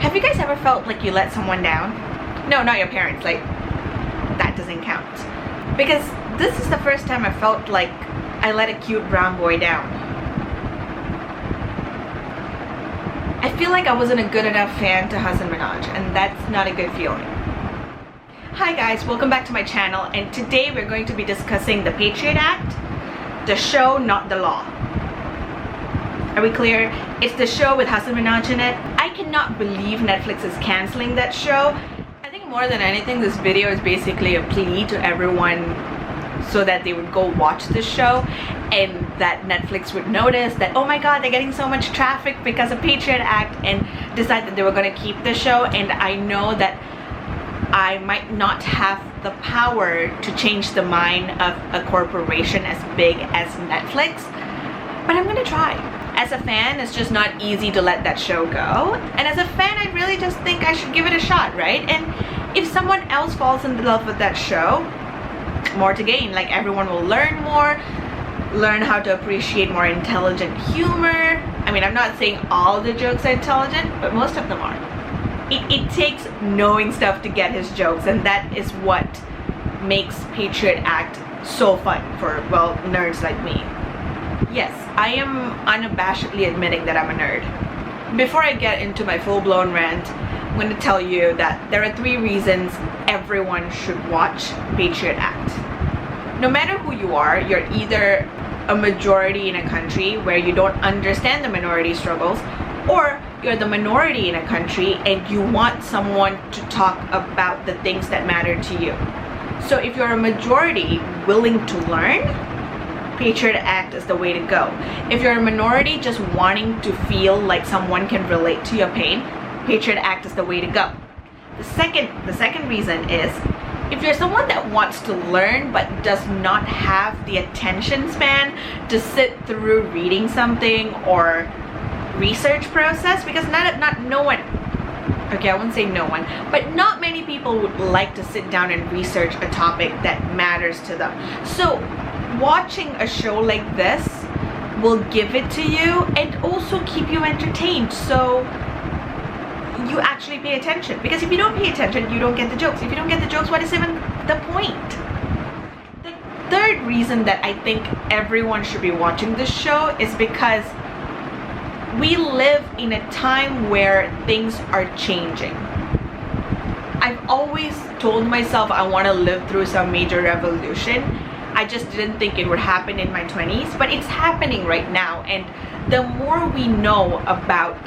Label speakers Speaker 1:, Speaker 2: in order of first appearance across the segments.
Speaker 1: Have you guys ever felt like you let someone down? No, not your parents, like, that doesn't count. Because this is the first time I felt like I let a cute brown boy down. I feel like I wasn't a good enough fan to Hasan Minhaj, and that's not a good feeling. Hi guys, welcome back to my channel, and today we're going to be discussing the Patriot Act, the show, not the law. Are we clear? It's the show with Hasan Minhaj in it. I cannot believe Netflix is canceling that show. I think more than anything, this video is basically a plea to everyone so that they would go watch this show and that Netflix would notice that, oh my god, they're getting so much traffic because of Patriot Act, and decide that they were going to keep the show. And I know that I might not have the power to change the mind of a corporation as big as Netflix, but I'm gonna try. As a fan, it's just not easy to let that show go, and as a fan, I really just think I should give it a shot, right? And if someone else falls in love with that show, more to gain. Like, everyone will learn more, learn how to appreciate more intelligent humor. I mean, I'm not saying all the jokes are intelligent, but most of them are. It takes knowing stuff to get his jokes, and that is what makes Patriot Act so fun for, well, nerds like me. Yes, I am unabashedly admitting that I'm a nerd. Before I get into my full-blown rant, I'm going to tell you that there are 3 reasons everyone should watch Patriot Act. No matter who you are, you're either a majority in a country where you don't understand the minority struggles, or you're the minority in a country and you want someone to talk about the things that matter to you. So if you're a majority willing to learn, Patriot Act is the way to go. If you're a minority just wanting to feel like someone can relate to your pain, Patriot Act is the way to go. The second reason is, if you're someone that wants to learn but does not have the attention span to sit through reading something or research process, because no one, okay, I wouldn't say no one, but not many people would like to sit down and research a topic that matters to them. So watching a show like this will give it to you and also keep you entertained, so you actually pay attention. Because if you don't pay attention, you don't get the jokes. If you don't get the jokes, what is even the point? The third reason that I think everyone should be watching this show is because we live in a time where things are changing. I've always told myself I want to live through some major revolution. I just didn't think it would happen in my 20s, but it's happening right now. And the more we know about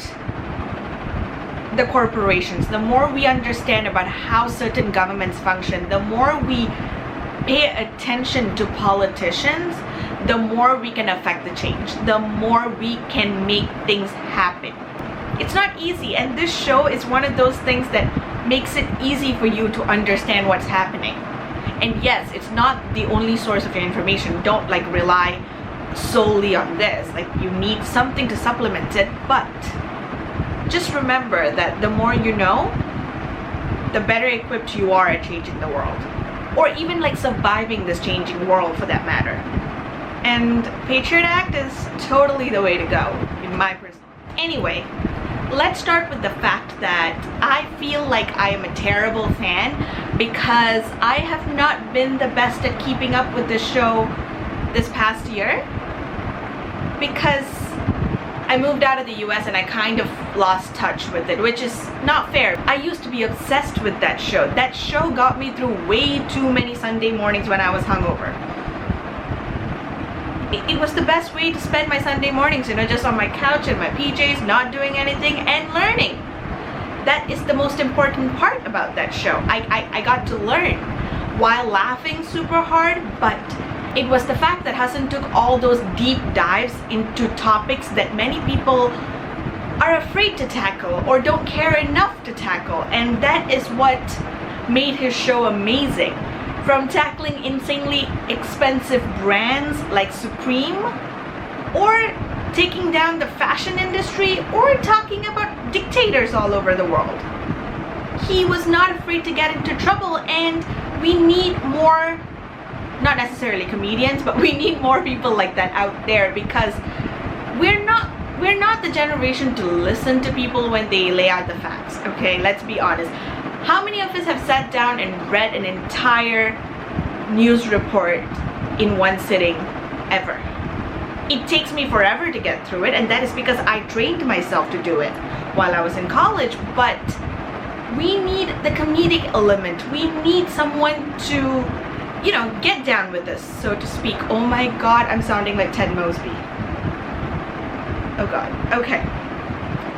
Speaker 1: the corporations, the more we understand about how certain governments function, the more we pay attention to politicians, the more we can affect the change, the more we can make things happen. It's not easy, and this show is one of those things that makes it easy for you to understand what's happening. And yes, it's not the only source of your information. Don't like rely solely on this. Like, you need something to supplement it, but just remember that the more you know, the better equipped you are at changing the world, or even like surviving this changing world for that matter. And Patriot Act is totally the way to go, in my personal. Anyway, let's start with the fact that I feel like I am a terrible fan because I have not been the best at keeping up with this show this past year, because I moved out of the US and I kind of lost touch with it, which is not fair. I used to be obsessed with that show. That show got me through way too many Sunday mornings when I was hungover. It was the best way to spend my Sunday mornings, you know, just on my couch in my PJs, not doing anything and learning. That is the most important part about that show. I got to learn while laughing super hard, but it was the fact that Hasan took all those deep dives into topics that many people are afraid to tackle or don't care enough to tackle, and that is what made his show amazing. From tackling insanely expensive brands like Supreme, or taking down the fashion industry, or talking about dictators all over the world. He was not afraid to get into trouble, and we need more, not necessarily comedians, but we need more people like that out there, because we're not we're not the generation to listen to people when they lay out the facts, okay? Let's be honest. How many of us have sat down and read an entire news report in one sitting ever? It takes me forever to get through it, and that is because I trained myself to do it while I was in college. But we need the comedic element. We need someone to, you know, get down with this, so to speak. Oh my god, I'm sounding like Ted Mosby. Oh god. Okay.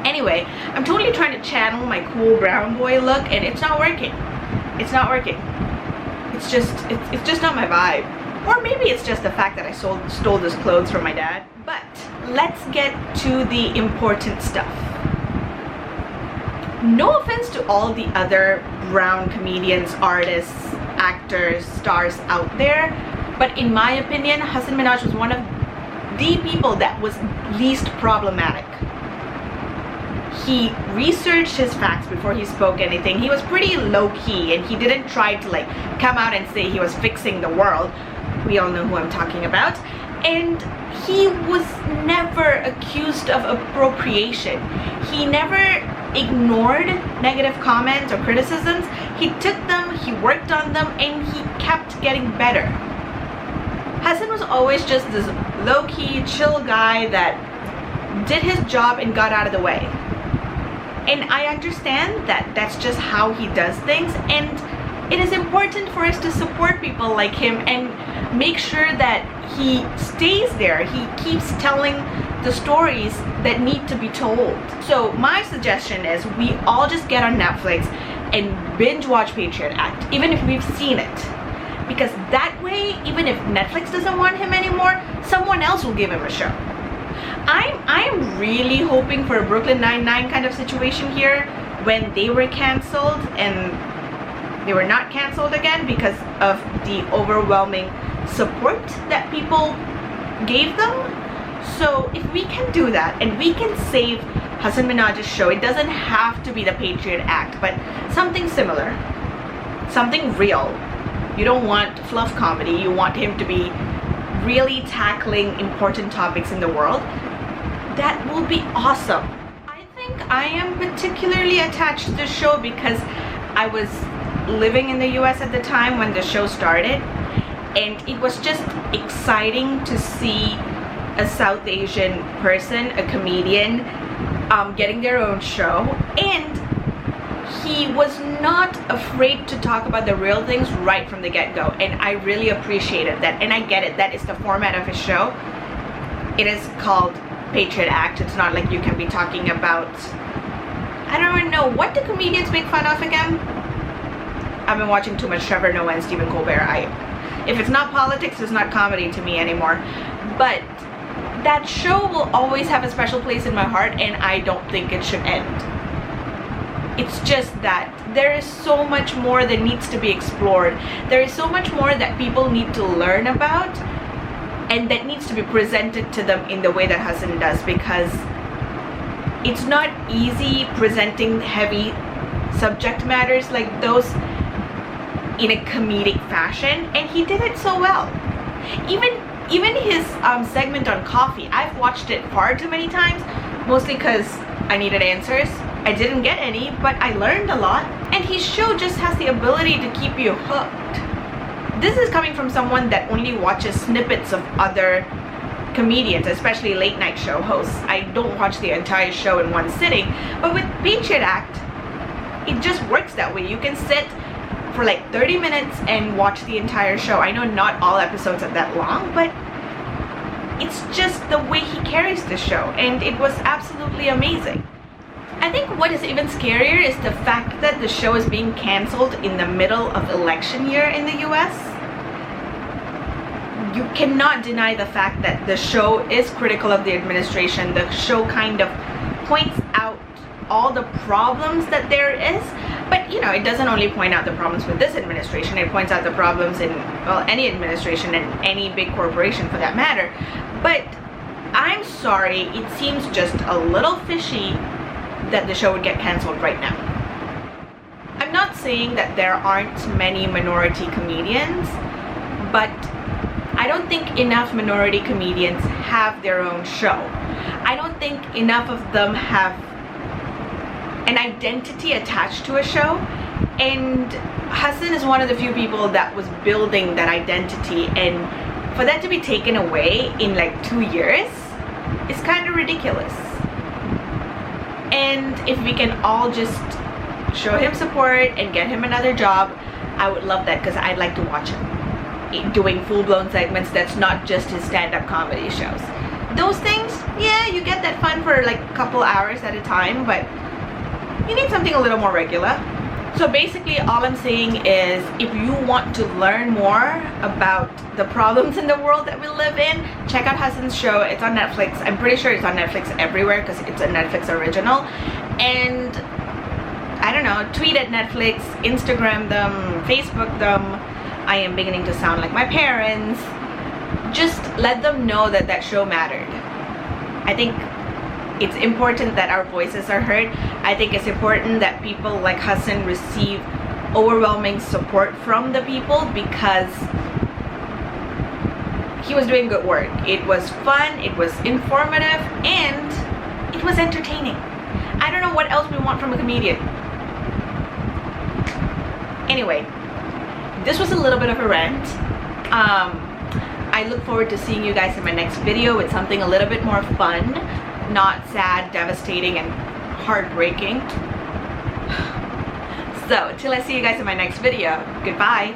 Speaker 1: Anyway, I'm totally trying to channel my cool brown boy look, and it's not working. It's not working. It's just not my vibe. Or maybe it's just the fact that I stole those clothes from my dad. But let's get to the important stuff. No offense to all the other brown comedians, artists, actors, stars out there, but in my opinion, Hasan Minhaj was one of the people that was least problematic. He researched his facts before he spoke anything. He was pretty low-key, and he didn't try to like come out and say he was fixing the world. We all know who I'm talking about. And he was never accused of appropriation. He never ignored negative comments or criticisms. He took them, he worked on them, and he kept getting better. Hasan was always just this low-key, chill guy that did his job and got out of the way. And I understand that that's just how he does things, and it is important for us to support people like him and make sure that he stays there. He keeps telling the stories that need to be told. So my suggestion is we all just get on Netflix and binge watch Patriot Act, even if we've seen it. Because that way, even if Netflix doesn't want him anymore, someone else will give him a show. I'm really hoping for a Brooklyn Nine-Nine kind of situation here, when they were canceled and they were not canceled again because of the overwhelming support that people gave them. So if we can do that and we can save Hasan Minhaj's show, it doesn't have to be the Patriot Act, but something similar, something real. You don't want fluff comedy, you want him to be really tackling important topics in the world. That will be awesome. I think I am particularly attached to the show because I was living in the US at the time when the show started, and it was just exciting to see a South Asian person, a comedian, getting their own show, and he was not afraid to talk about the real things right from the get-go, and I really appreciated that. And I get it, that is the format of his show. It is called Patriot Act. It's not like you can be talking about, I don't even know, what do comedians make fun of again? I've been watching too much Trevor Noah and Stephen Colbert. If it's not politics, it's not comedy to me anymore. But that show will always have a special place in my heart, and I don't think it should end. It's just that there is so much more that needs to be explored. There is so much more that people need to learn about, and that needs to be presented to them in the way that Hasan does, because it's not easy presenting heavy subject matters like those in a comedic fashion, and he did it so well. Even his segment on coffee, I've watched it far too many times, mostly because I needed answers. I didn't get any, but I learned a lot, and his show just has the ability to keep you hooked. This is coming from someone that only watches snippets of other comedians, especially late night show hosts. I don't watch the entire show in one sitting, but with Patriot Act, it just works that way. You can sit for like 30 minutes and watch the entire show. I know not all episodes are that long, but it's just the way he carries the show, and it was absolutely amazing. I think what is even scarier is the fact that the show is being cancelled in the middle of election year in the US. You cannot deny the fact that the show is critical of the administration. The show kind of points out all the problems that there is, but you know, it doesn't only point out the problems with this administration, it points out the problems in, well, any administration and any big corporation for that matter. But I'm sorry, it seems just a little fishy that the show would get cancelled right now. I'm not saying that there aren't many minority comedians, but I don't think enough minority comedians have their own show. I don't think enough of them have an identity attached to a show, and Hasan is one of the few people that was building that identity, and for that to be taken away in like 2 years is kind of ridiculous. And if we can all just show him support and get him another job, I would love that, because I'd like to watch him doing full-blown segments that's not just his stand-up comedy shows. Those things, yeah, you get that fun for like a couple hours at a time, but you need something a little more regular. So basically all I'm saying is, if you want to learn more about the problems in the world that we live in, check out Hasan's show. It's on Netflix. I'm pretty sure it's on Netflix everywhere because it's a Netflix original. And I don't know, tweet at Netflix, Instagram them, Facebook them. I am beginning to sound like my parents. Just let them know that that show mattered. I think it's important that our voices are heard. I think it's important that people like Hasan receive overwhelming support from the people, because he was doing good work. It was fun, it was informative, and it was entertaining. I don't know what else we want from a comedian. Anyway, this was a little bit of a rant. I look forward to seeing you guys in my next video with something a little bit more fun, not sad, devastating, and heartbreaking. So, till I see you guys in my next video, goodbye.